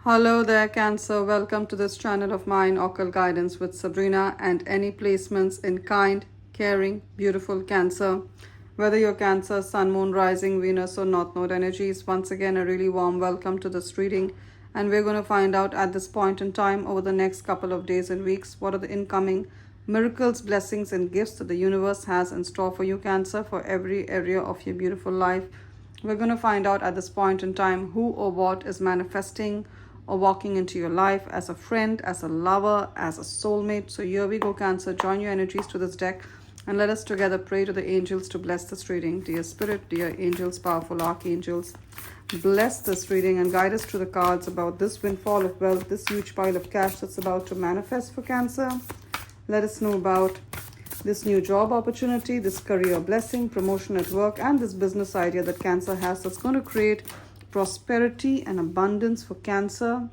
Hello there, Cancer. Welcome to this channel of mine, Occult Guidance with Sabrina, and any placements in kind, caring, beautiful Cancer. Whether you're Cancer, Sun, Moon, Rising, Venus, or North Node energies, once again, a really warm welcome to this reading. And we're going to find out at this point in time, over the next couple of days and weeks, what are the incoming miracles, blessings, and gifts that the universe has in store for you, Cancer, for every area of your beautiful life. We're going to find out at this point in time who or what is manifesting or walking into your life as a friend, as a lover, as a soulmate. So here we go, Cancer. Join your energies to this deck and let us together pray to the angels to bless this reading. Dear Spirit, dear angels, powerful archangels, bless this reading and guide us through the cards about this windfall of wealth, this huge pile of cash that's about to manifest for Cancer. Let us know about this new job opportunity, this career blessing, promotion at work, and this business idea that Cancer has that's going to create prosperity and abundance for Cancer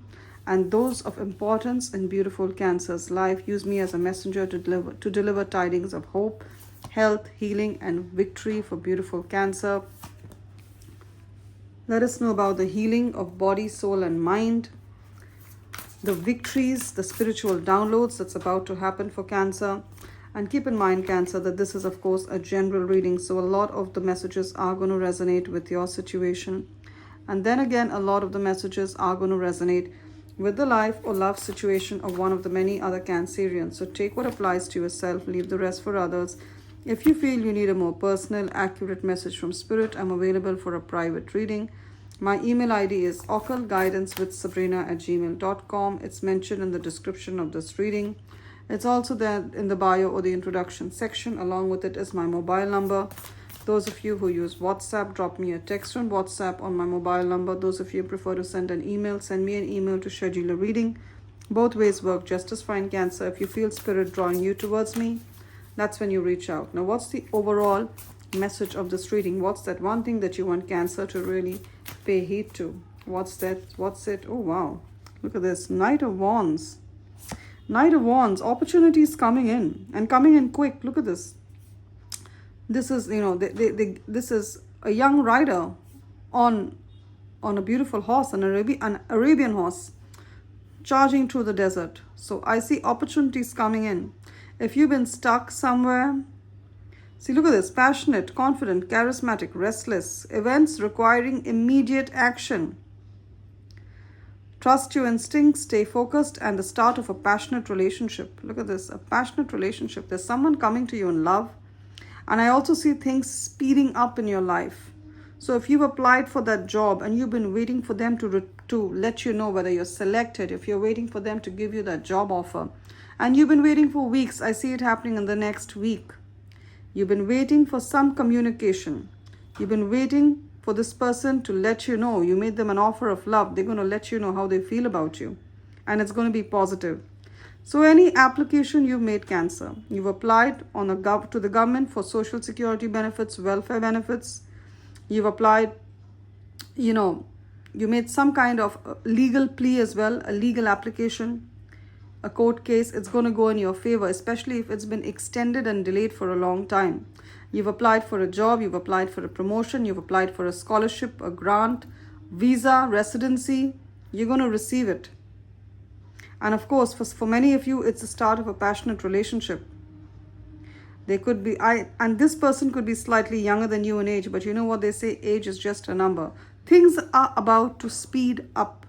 and those of importance in beautiful Cancer's life. Use me as a messenger to deliver tidings of hope, health, healing, and victory for beautiful Cancer. Let us know about the healing of body, soul, and mind, the victories, the spiritual downloads that's about to happen for Cancer. And keep in mind, Cancer, that this is, of course, a general reading, so a lot of the messages are going to resonate with your situation. And then again, a lot of the messages are going to resonate with the life or love situation of one of the many other Cancerians. So take what applies to yourself, leave the rest for others. If you feel you need a more personal, accurate message from Spirit, I'm available for a private reading. My email ID is occultguidancewithsabrina@gmail.com. It's mentioned in the description of this reading. It's also there in the bio or the introduction section. Along with it is my mobile number. Those of you who use WhatsApp, drop me a text on WhatsApp on my mobile number. Those of you who prefer to send an email, send me an email to schedule a reading. Both ways work just as fine, Cancer. If you feel Spirit drawing you towards me, that's when you reach out. Now, what's the overall message of this reading? What's that one thing that you want Cancer to really pay heed to? What's that? What's it? Oh, wow. Look at this. Knight of Wands. Knight of Wands. Opportunities coming in and coming in quick. Look at this. This is, this is a young rider on a beautiful horse, an Arabian horse, charging through the desert. So I see opportunities coming in. If you've been stuck somewhere, see, look at this. Passionate, confident, charismatic, restless. Events requiring immediate action. Trust your instincts, stay focused, and the start of a passionate relationship. Look at this, a passionate relationship. There's someone coming to you in love. And I also see things speeding up in your life. So if you've applied for that job and you've been waiting for them to let you know whether you're selected, if you're waiting for them to give you that job offer, and you've been waiting for weeks, I see it happening in the next week. You've been waiting for some communication. You've been waiting for this person to let you know. You made them an offer of love. They're going to let you know how they feel about you. And it's going to be positive. So any application you've made, Cancer, you've applied on to the government for social security benefits, welfare benefits. You've applied, you made some kind of legal plea as well, a legal application, a court case. It's going to go in your favor, especially if it's been extended and delayed for a long time. You've applied for a job, you've applied for a promotion, you've applied for a scholarship, a grant, visa, residency. You're going to receive it. And of course, for many of you, it's the start of a passionate relationship. They could be, and this person could be slightly younger than you in age, but you know what they say, age is just a number. Things are about to speed up,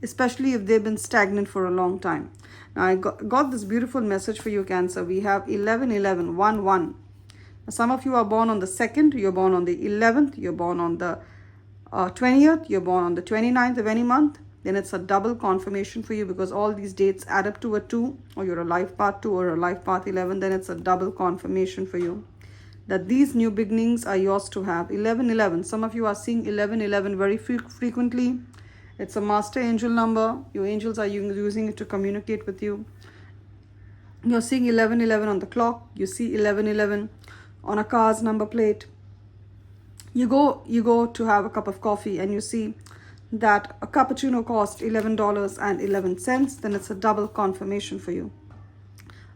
especially if they've been stagnant for a long time. Now, I got this beautiful message for you, Cancer. We have 11, 1, 1. Some of you are born on the 2nd, you're born on the 11th, you're born on the 20th, you're born on the 29th of any month. Then it's a double confirmation for you because all these dates add up to a 2, or you're a life path 2 or a life path 11. Then it's a double confirmation for you that these new beginnings are yours to have. 11. Some of you are seeing 11 very frequently. It's a master angel number. Your angels are using it to communicate with you. You're seeing 11 on the clock. You see 11 on a car's number plate. You go to have a cup of coffee and you see that a cappuccino cost $11.11, then it's a double confirmation for you.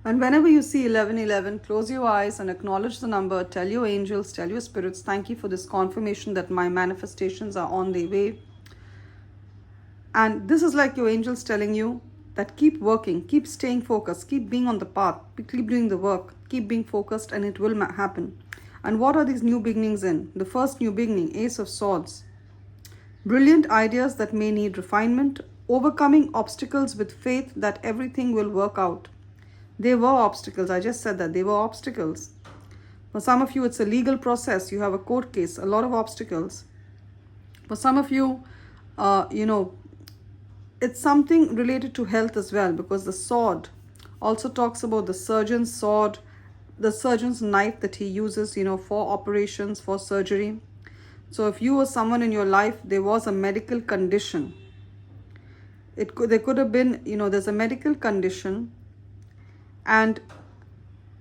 And whenever you see 11, close your eyes and acknowledge the number. Tell your angels, tell your spirits, thank you for this confirmation that my manifestations are on their way. And this is like your angels telling you that keep working, keep staying focused, keep being on the path, keep doing the work, keep being focused, and it will happen. And what are these new beginnings in? The first new beginning, Ace of Swords. Brilliant ideas that may need refinement, overcoming obstacles with faith that everything will work out. They were obstacles. I just said that. They were obstacles. For some of you, it's a legal process. You have a court case, a lot of obstacles. For some of you, it's something related to health as well, because the sword also talks about the surgeon's sword, the surgeon's knife that he uses, for operations, for surgery. So if you or someone in your life, there was a medical condition. There could have been, there's a medical condition, and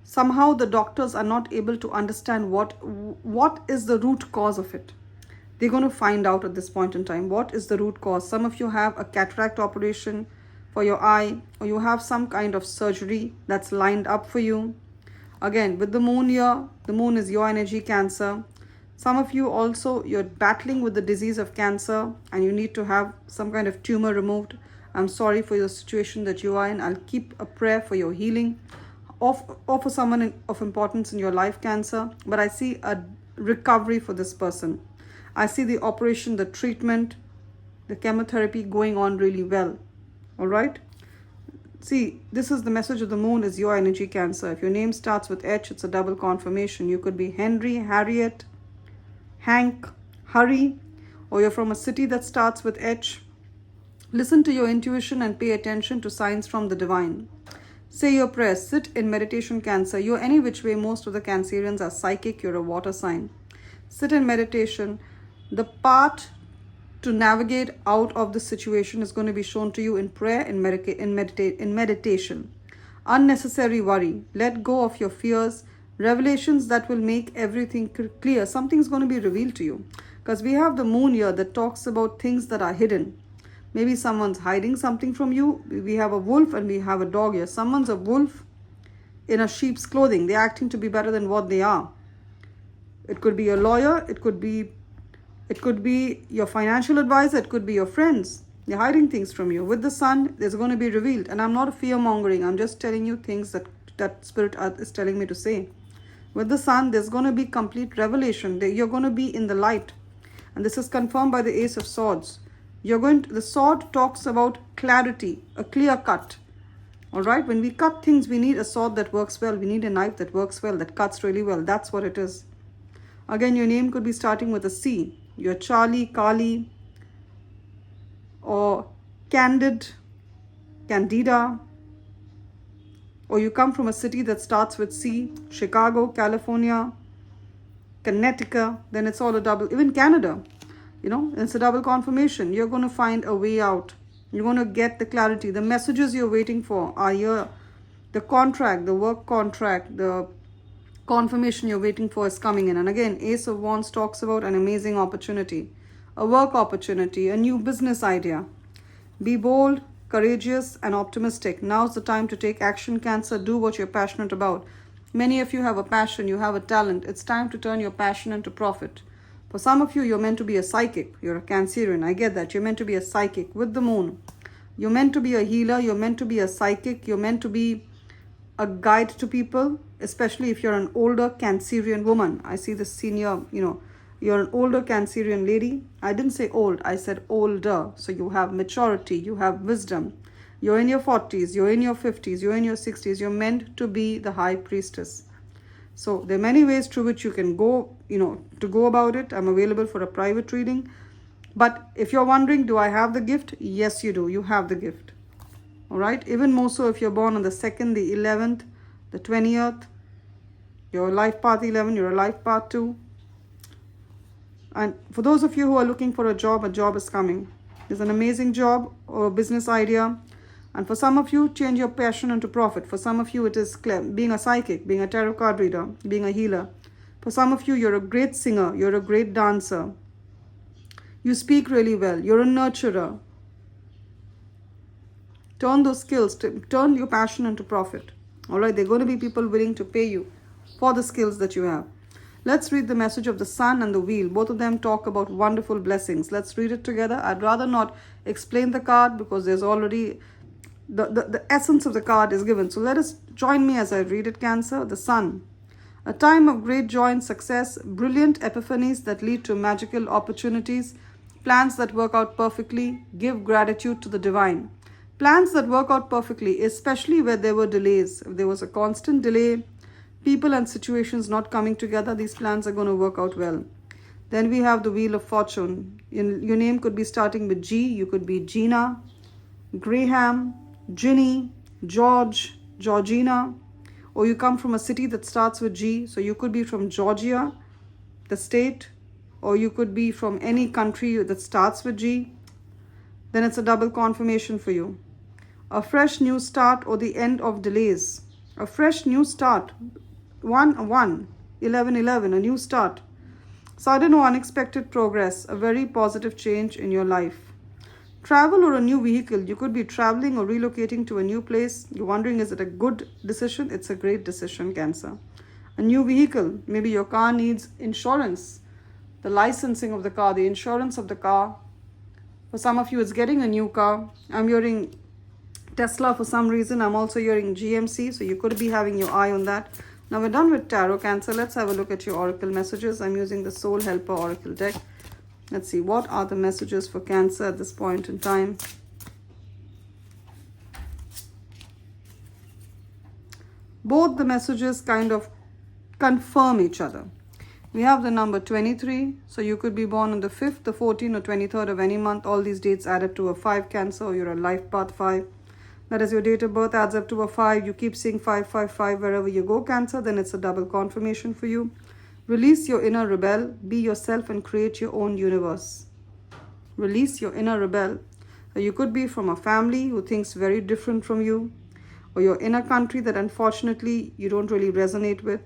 somehow the doctors are not able to understand what is the root cause of it. They're going to find out at this point in time what is the root cause. Some of you have a cataract operation for your eye, or you have some kind of surgery that's lined up for you. Again, with the moon here, the moon is your energy, Cancer. Some of you also, you're battling with the disease of cancer and you need to have some kind of tumor removed. I'm sorry for your situation that you are in. I'll keep a prayer for your healing or for someone of importance in your life, Cancer. But I see a recovery for this person. I see the operation, the treatment, the chemotherapy going on really well. All right. See, this is the message of the moon is your energy, Cancer. If your name starts with H, it's a double confirmation. You could be Henry, Harriet, Hank, Hurry, or you're from a city that starts with H. Listen to your intuition and pay attention to signs from the divine. Say your prayers. Sit in meditation, Cancer. You're any which way. Most of the Cancerians are psychic. You're a water sign. Sit in meditation. The path to navigate out of the situation is going to be shown to you in prayer, in meditation. Unnecessary worry. Let go of your fears. Revelations that will make everything clear. Something's going to be revealed to you. Because we have the moon here that talks about things that are hidden. Maybe someone's hiding something from you. We have a wolf and we have a dog here. Someone's a wolf in a sheep's clothing. They're acting to be better than what they are. It could be a lawyer. It could be your financial advisor. It could be your friends. They're hiding things from you. With the sun, there's going to be revealed. And I'm not fear-mongering. I'm just telling you things that Spirit is telling me to say. With the sun, there's going to be complete revelation. You're going to be in the light. And this is confirmed by the Ace of Swords. The sword talks about clarity, a clear cut. All right. When we cut things, we need a sword that works well. We need a knife that works well, that cuts really well. That's what it is. Again, your name could be starting with a C. You're Charlie, Kali, or Candid, Candida. Or you come from a city that starts with C, Chicago, California, Connecticut, then it's all a double, even Canada, it's a double confirmation. You're going to find a way out. You're going to get the clarity. The messages you're waiting for are here. The contract, the work contract, the confirmation you're waiting for is coming in. And again, Ace of Wands talks about an amazing opportunity, a work opportunity, a new business idea. Be bold, courageous, and optimistic. Now's the time to take action, Cancer. Do what you're passionate about. Many of you have a passion, you have a talent. It's time to turn your passion into profit. For some of you, you're meant to be a psychic. You're a Cancerian. I get that. You're meant to be a psychic with the moon. You're meant to be a healer. You're meant to be a psychic. You're meant to be a guide to people, especially if you're an older Cancerian woman. I see the senior, you're an older Cancerian lady. I didn't say old, I said older. So you have maturity, you have wisdom. You're in your 40s, you're in your 50s, you're in your 60s. You're meant to be the high priestess. So there are many ways through which you can go, to go about it. I'm available for a private reading. But if you're wondering, do I have the gift? Yes, you do. You have the gift. All right. Even more so if you're born on the 2nd, the 11th, the 20th. You're a life path 11, you're a life path 2. And for those of you who are looking for a job is coming. There's an amazing job or business idea. And for some of you, change your passion into profit. For some of you, it is being a psychic, being a tarot card reader, being a healer. For some of you, you're a great singer, you're a great dancer. You speak really well, you're a nurturer. Turn those skills, turn your passion into profit. All right, there are going to be people willing to pay you for the skills that you have. Let's read the message of the sun and the wheel. Both of them talk about wonderful blessings. Let's read it together. I'd rather not explain the card because there's already the essence of the card is given. So let us join me as I read it, Cancer. The sun. A time of great joy and success, brilliant epiphanies that lead to magical opportunities, plans that work out perfectly. Give gratitude to the divine. Plans that work out perfectly, especially where there were delays. If there was a constant delay, people and situations not coming together, these plans are going to work out well. Then we have the Wheel of Fortune. Your name could be starting with G. You could be Gina, Graham, Ginny, George, Georgina, or you come from a city that starts with G. So you could be from Georgia, the state, or you could be from any country that starts with G. Then it's a double confirmation for you. A fresh new start or the end of delays. A fresh new start. 1-1, 11-11, a new start. Sudden or unexpected progress, a very positive change in your life. Travel or a new vehicle. You could be traveling or relocating to a new place. You're wondering, is it a good decision? It's a great decision, Cancer. A new vehicle. Maybe your car needs insurance. The licensing of the car, the insurance of the car. For some of you, it's getting a new car. I'm hearing Tesla for some reason. I'm also hearing GMC. So you could be having your eye on that. Now we're done with Tarot, Cancer. Let's have a look at your Oracle messages. I'm using the Soul Helper Oracle deck. Let's see, what are the messages for Cancer at this point in time? Both the messages kind of confirm each other. We have the number 23. So you could be born on the 5th, the 14th or 23rd of any month. All these dates add up to a 5, Cancer, or you're a life path 5. That is, your date of birth adds up to a 5. You keep seeing 555 wherever you go, Cancer. Then it's a double confirmation for you. Release your inner rebel. Be yourself and create your own universe. Release your inner rebel. So you could be from a family who thinks very different from you, or you're in a country that unfortunately you don't really resonate with.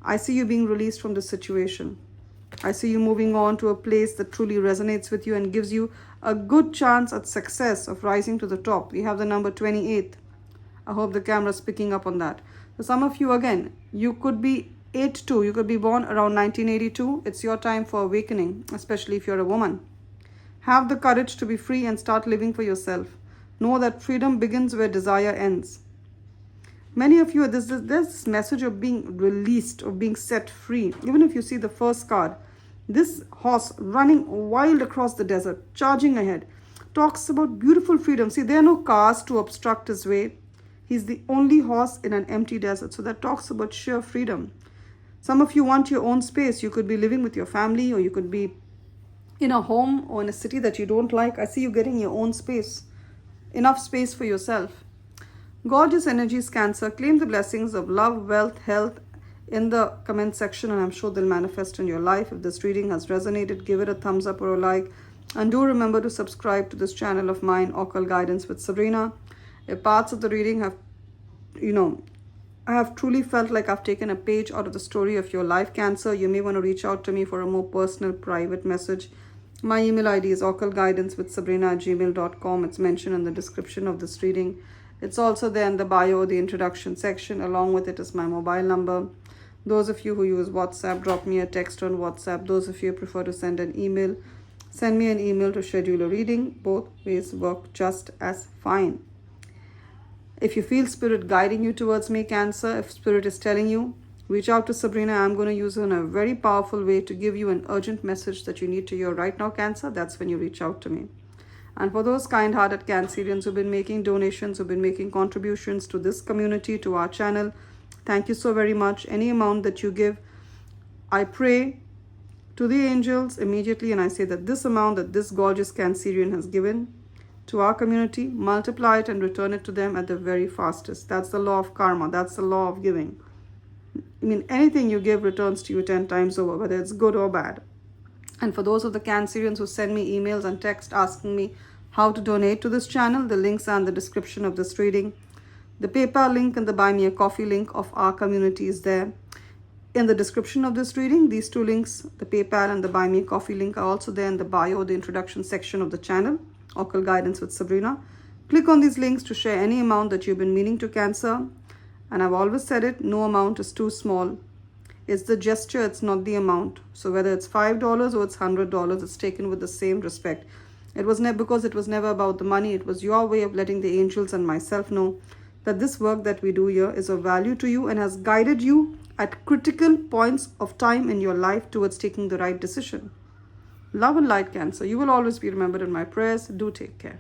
I see you being released from the situation. I see you moving on to a place that truly resonates with you and gives you a good chance at success of rising to the top. We have the number 28. I hope the camera is picking up on that. For some of you, again, you could be 82. You could be born around 1982. It's your time for awakening, especially if you're a woman. Have the courage to be free and start living for yourself. Know that freedom begins where desire ends. Many of you, there's this message of being released, of being set free. Even if you see the first card, this horse running wild across the desert, charging ahead, talks about beautiful freedom. See, there are no cars to obstruct his way. He's the only horse in an empty desert. So that talks about sheer freedom. Some of you want your own space. You could be living with your family, or you could be in a home or in a city that you don't like. I see you getting your own space. Enough space for yourself. Gorgeous energies, Cancer. Claim the blessings of love, wealth, health in the comment section, and I'm sure they'll manifest in your life. If this reading has resonated, give it a thumbs up or a like. And do remember to subscribe to this channel of mine, Occult Guidance with Sabrina. If parts of the reading have, I have truly felt like I've taken a page out of the story of your life, Cancer, you may want to reach out to me for a more personal, private message. My email ID is occultguidancewithsabrina@gmail.com. It's mentioned in the description of this reading. It's also there in the bio, the introduction section. Along with it is my mobile number. Those of you who use WhatsApp, drop me a text on WhatsApp. Those of you who prefer to send an email, send me an email to schedule a reading. Both ways work just as fine. If you feel Spirit guiding you towards me, Cancer, if Spirit is telling you, reach out to Sabrina. I'm going to use her in a very powerful way to give you an urgent message that you need to hear right now, Cancer. That's when you reach out to me. And for those kind-hearted Cancerians who've been making donations, who've been making contributions to this community, to our channel, thank you so very much. Any amount that you give, I pray to the angels immediately, and I say that this amount that this gorgeous Cancerian has given to our community, multiply it and return it to them at the very fastest. That's the law of karma. That's the law of giving. I mean, anything you give returns to you 10 times over, whether it's good or bad. And for those of the Cancerians who send me emails and text asking me how to donate to this channel, the links are in the description of this reading. The PayPal link and the Buy Me a Coffee link of our community is there. In the description of this reading, these two links, the PayPal and the Buy Me a Coffee link, are also there in the bio, the introduction section of the channel, Occult Guidance with Sabrina. Click on these links to share any amount that you've been meaning to, Cancer. And I've always said it, no amount is too small. It's the gesture, it's not the amount. So whether it's $5 or it's $100, it's taken with the same respect. It was never, because it was never about the money. It was your way of letting the angels and myself know that this work that we do here is of value to you and has guided you at critical points of time in your life towards taking the right decision. Love and light, Cancer. You will always be remembered in my prayers. Do take care.